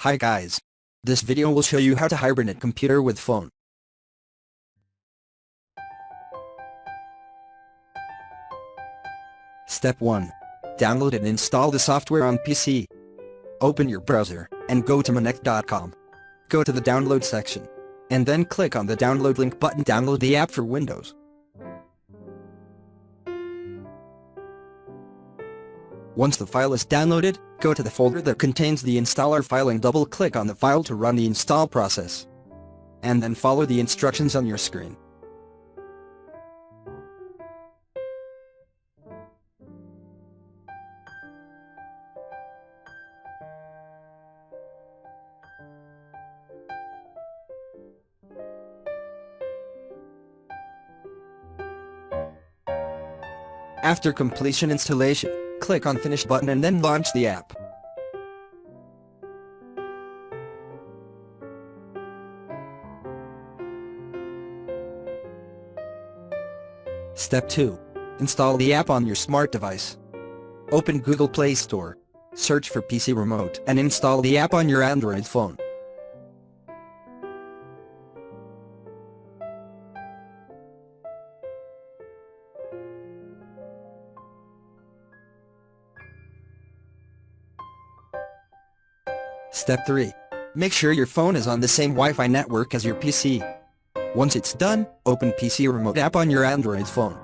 Hi guys. This video will show you how to hibernate computer with phone. Step 1. Download and install the software on PC. Open your browser, and go to Hibernate.com. Go to the download section. And then click on the download link button. Download the app for Windows. Once the file is downloaded, go to the folder that contains the installer file and double-click on the file to run the install process. And then follow the instructions on your screen. After completion installation, click on Finish button and then launch the app. Step 2. Install the app on your smart device. Open Google Play Store. Search for PC Remote and install the app on your Android phone. Step 3. Make sure your phone is on the same Wi-Fi network as your PC. Once it's done, open PC Remote app on your Android phone.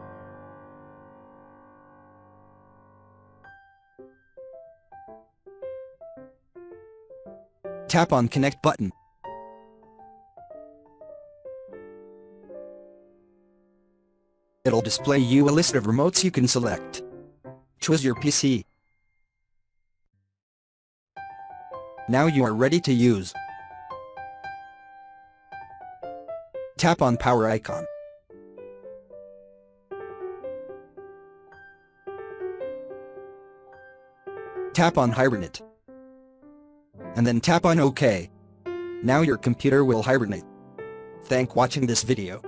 Tap on Connect button. It'll display you a list of remotes you can select. Choose your PC. Now you are ready to use. Tap on power icon. Tap on Hibernate. And then tap on OK. Now your computer will hibernate. Thanks for watching this video.